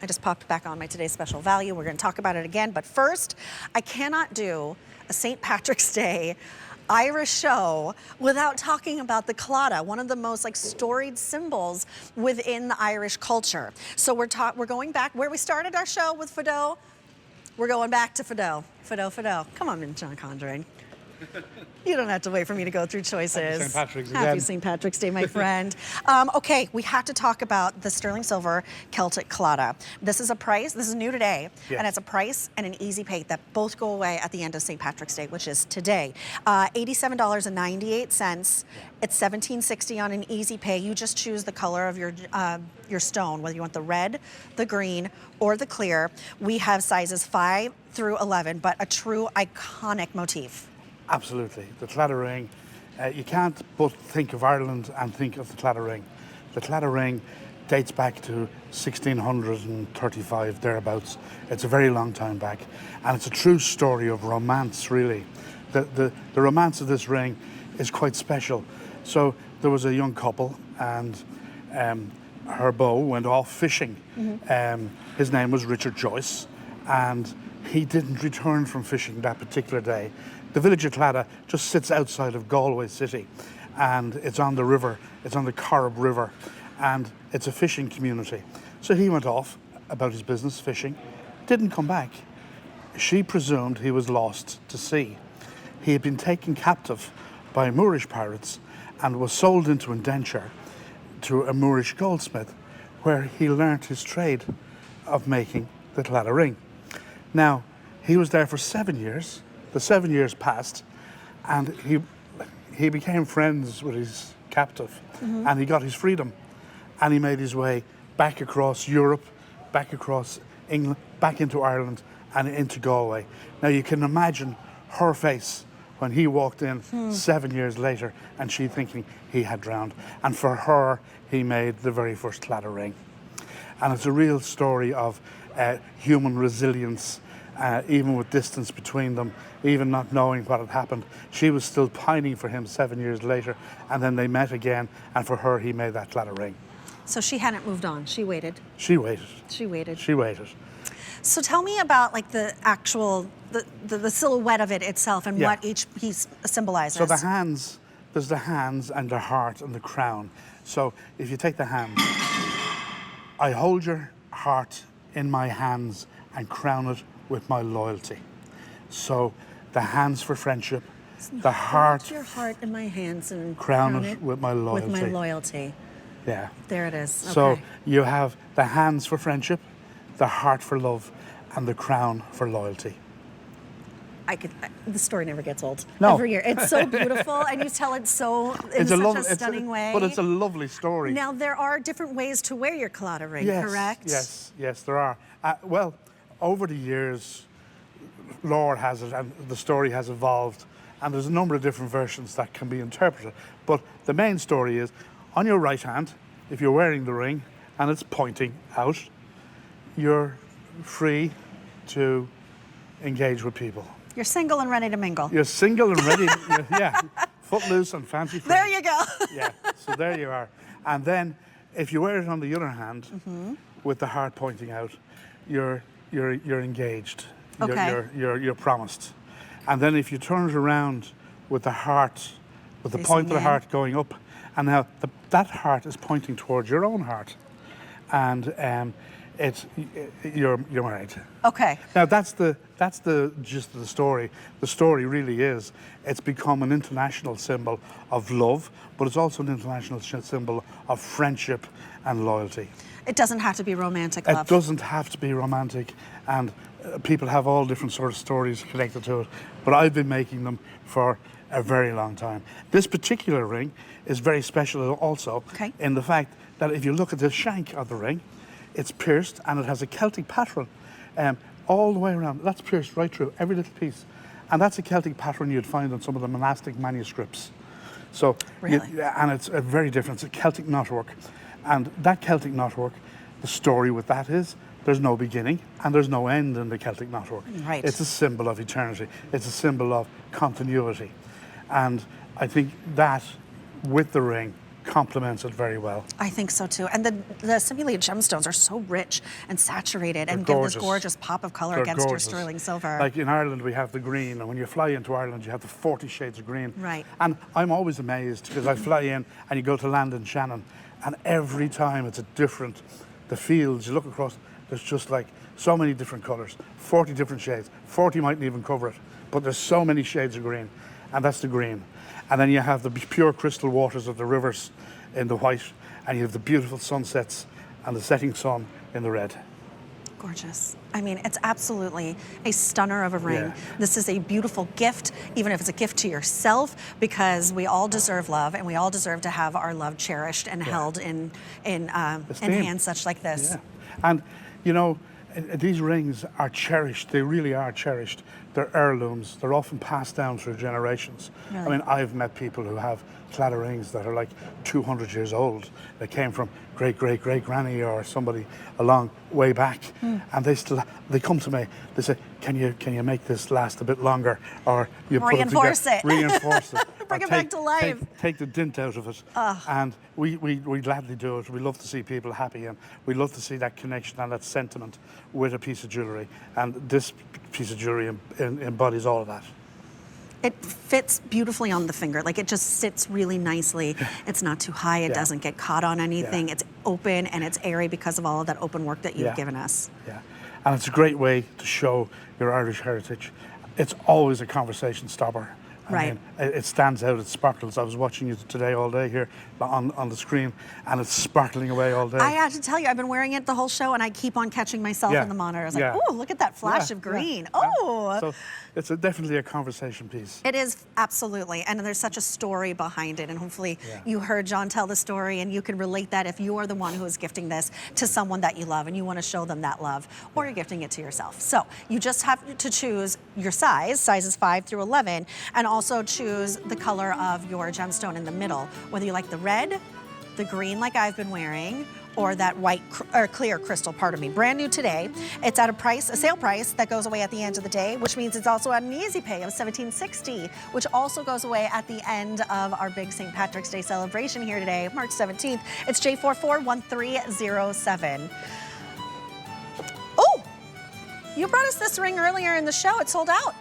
I just popped back on my today's special value. We're going to talk about it again. But first, I cannot do a St. Patrick's Day Irish show without talking about the Claddagh, one of the most like storied symbols within the Irish culture. So we're going back where we started our show with Fado. We're going back to Fado. Fado. Come on in, John Condrain. You don't have to wait for me to go through choices. Happy St. Patrick's Happy again. St. Patrick's Day, my friend. Okay, we have to talk about the sterling silver Celtic Claddagh. This is a price, this is new today, Yes. and it's a price and an easy pay that both go away at the end of St. Patrick's Day, which is today. $87.98. It's $17.60 on an easy pay. You just choose the color of your stone, whether you want the red, the green, or the clear. We have sizes 5 through 11, but a true iconic motif. Absolutely. The Claddagh ring, you can't but think of Ireland and think of the Claddagh ring. The Claddagh ring dates back to 1635, thereabouts. It's a very long time back. And it's a true story of romance, really. The romance of this ring is quite special. So there was a young couple and her beau went off fishing. His name was Richard Joyce, and he didn't return from fishing that particular day. The village of Claddagh just sits outside of Galway city, and it's on the river, it's on the Corrib River, and it's a fishing community. So he went off about his business fishing, didn't come back. She presumed he was lost to sea. He had been taken captive by Moorish pirates and was sold into indenture to a Moorish goldsmith, where he learnt his trade of making the Claddagh ring. Now, he was there for 7 years. The 7 years passed, and he became friends with his captive, and he got his freedom, and he made his way back across Europe, back across England, back into Ireland, and into Galway. Now you can imagine her face when he walked in 7 years later, and she thinking he had drowned. And for her, he made the very first Claddagh ring. And it's a real story of human resilience, even with distance between them, even not knowing what had happened. She was still pining for him 7 years later, and then they met again, and for her, he made that Claddagh ring. So she hadn't moved on. She waited. She waited. She waited. She waited. So tell me about like the actual, the silhouette of it itself and Yeah. what each piece symbolizes. So the hands, there's the hands and the heart and the crown. So if you take the hand, I hold your heart in my hands and crown it with my loyalty. So the hands for friendship, the heart. Hold your heart in my hands and Crown it with my loyalty. With my loyalty. Yeah. There it is. Okay. So you have the hands for friendship, the heart for love, and the crown for loyalty. The story never gets old. No. Every year. It's so beautiful, and you tell it so in such a stunning way. But it's a lovely story. Now, there are different ways to wear your Claddagh ring, correct? Yes, there are. Well, over the years, lore has it, and the story has evolved, and there's a number of different versions that can be interpreted. But the main story is, on your right hand, if you're wearing the ring and it's pointing out, you're free to engage with people. You're single and ready to mingle. You're single and ready, yeah, footloose and fancy free. There you go. Yeah, so there you are. And then, if you wear it on the other hand, with the heart pointing out, you're engaged. Okay. You're promised. And then if you turn it around with the heart, with the Facing point of the in. heart going up, and now that heart is pointing towards your own heart, and you're married. Okay. Now that's the gist of the story. The story really is, it's become an international symbol of love, but it's also an international symbol of friendship and loyalty. It doesn't have to be romantic love. It doesn't have to be romantic, and people have all different sort of stories connected to it, but I've been making them for a very long time. This particular ring is very special also in the fact that if you look at the shank of the ring, it's pierced and it has a Celtic pattern all the way around. That's pierced right through, every little piece. And that's a Celtic pattern you'd find on some of the monastic manuscripts. So, really? And it's very different. It's a Celtic knotwork. And that Celtic knotwork, the story with that is, there's no beginning and there's no end in the Celtic knotwork. Right. It's a symbol of eternity. It's a symbol of continuity. And I think that, with the ring, complements it very well. I think so too. And the simulated gemstones are so rich and saturated and They're give this gorgeous. gorgeous pop of color They're against your gorgeous. sterling silver. Like in Ireland, we have the green, and when you fly into Ireland, you have the 40 shades of green. Right. And I'm always amazed because I fly in and you go to land in Shannon, and every time it's a different, the fields, you look across, there's just like so many different colors, 40 different shades. 40 mightn't even cover it, but there's so many shades of green, and that's the green. And then you have the pure crystal waters of the rivers in the white, and you have the beautiful sunsets and the setting sun in the red. Gorgeous. I mean, it's absolutely a stunner of a ring. Yeah. This is a beautiful gift, even if it's a gift to yourself, because we all deserve love, and we all deserve to have our love cherished and held in hands such like this. Yeah. And, you know, these rings are cherished. They really are cherished. They're heirlooms. They're often passed down through generations. Really? I mean, I've met people who have Claddagh rings that are like 200 years old. They came from great-great-great-granny or somebody a long way back, and they come to me. They say, "Can you make this last a bit longer, or you Reinforce put it together, it. reinforce it, Bring or it back to life." Take the dint out of it." And we gladly do it. We love to see people happy, and we love to see that connection and that sentiment with a piece of jewellery. And this piece of jewellery embodies all of that. It fits beautifully on the finger. Like, it just sits really nicely. It's not too high. It doesn't get caught on anything. Yeah. It's open and it's airy because of all of that open work that you've Yeah. given us. Yeah, and it's a great way to show your Irish heritage. It's always a conversation stopper. I Right. mean, it stands out, it sparkles. I was watching you today all day here on the screen, and it's sparkling away all day. I have to tell you, I've been wearing it the whole show, and I keep on catching myself Yeah. in the monitor. I was like, Yeah. "Oh, look at that flash Yeah, of green! yeah. Oh!" So it's definitely a conversation piece. It is, absolutely, and there's such a story behind it, and hopefully you heard John tell the story, and you can relate that if you are the one who is gifting this to someone that you love and you want to show them that love, or you're gifting it to yourself. So you just have to choose your sizes 5 through 11, and also choose the color of your gemstone in the middle, whether you like the red, the green like I've been wearing, or that white or clear crystal, pardon me. Brand new today. It's at a sale price that goes away at the end of the day, which means it's also at an easy pay of $17.60, which also goes away at the end of our big St. Patrick's Day celebration here today, March 17th. It's J441307. Oh, you brought us this ring earlier in the show. It sold out.